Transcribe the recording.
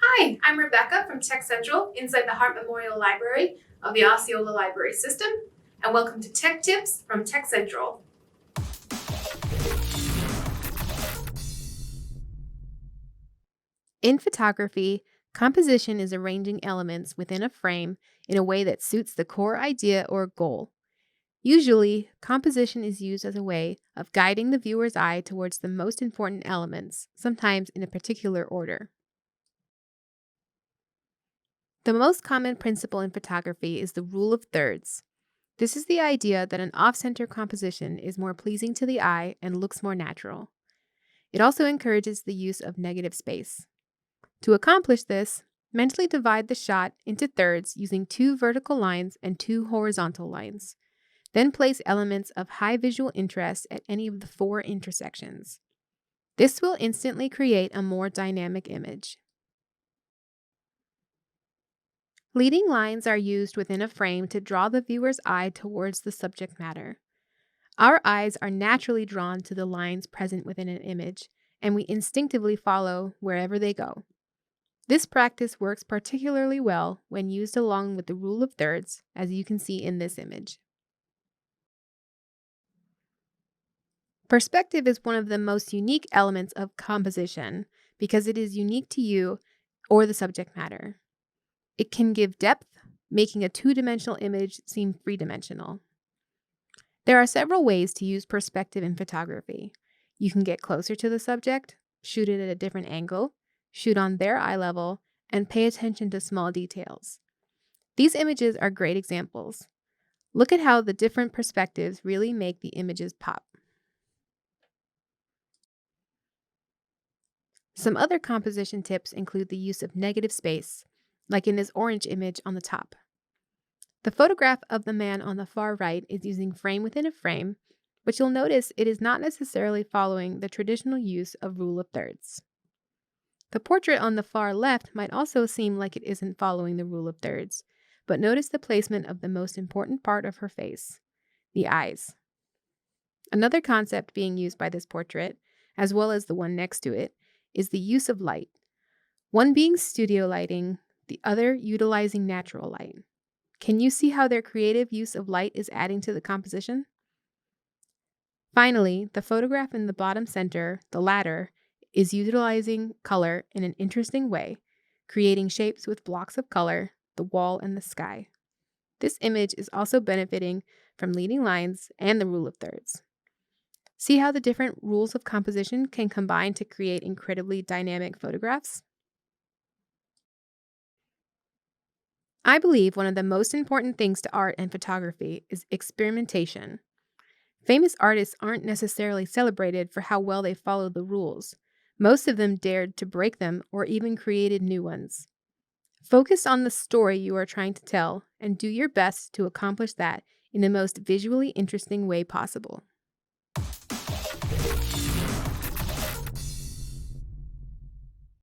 Hi, I'm Rebecca from Tech Central inside the Hart Memorial Library of the Osceola Library System, and welcome to Tech Tips from Tech Central. In photography, composition is arranging elements within a frame in a way that suits the core idea or goal. Usually, composition is used as a way of guiding the viewer's eye towards the most important elements, sometimes in a particular order. The most common principle in photography is the rule of thirds. This is the idea that an off-center composition is more pleasing to the eye and looks more natural. It also encourages the use of negative space. To accomplish this, mentally divide the shot into thirds using 2 vertical lines and 2 horizontal lines. Then place elements of high visual interest at any of the 4 intersections. This will instantly create a more dynamic image. Leading lines are used within a frame to draw the viewer's eye towards the subject matter. Our eyes are naturally drawn to the lines present within an image, and we instinctively follow wherever they go. This practice works particularly well when used along with the rule of thirds, as you can see in this image. Perspective is one of the most unique elements of composition because it is unique to you or the subject matter. It can give depth, making a two-dimensional image seem three-dimensional. There are several ways to use perspective in photography. You can get closer to the subject, shoot it at a different angle, shoot on their eye level, and pay attention to small details. These images are great examples. Look at how the different perspectives really make the images pop. Some other composition tips include the use of negative space, like in this orange image on the top. The photograph of the man on the far right is using frame within a frame, but you'll notice it is not necessarily following the traditional use of rule of thirds. The portrait on the far left might also seem like it isn't following the rule of thirds, but notice the placement of the most important part of her face, the eyes. Another concept being used by this portrait, as well as the one next to it, is the use of light. One being studio lighting, the other utilizing natural light. Can you see how their creative use of light is adding to the composition? Finally, the photograph in the bottom center, the ladder, is utilizing color in an interesting way, creating shapes with blocks of color, the wall, and the sky. This image is also benefiting from leading lines and the rule of thirds. See how the different rules of composition can combine to create incredibly dynamic photographs? I believe one of the most important things to art and photography is experimentation. Famous artists aren't necessarily celebrated for how well they followed the rules. Most of them dared to break them or even created new ones. Focus on the story you are trying to tell and do your best to accomplish that in the most visually interesting way possible.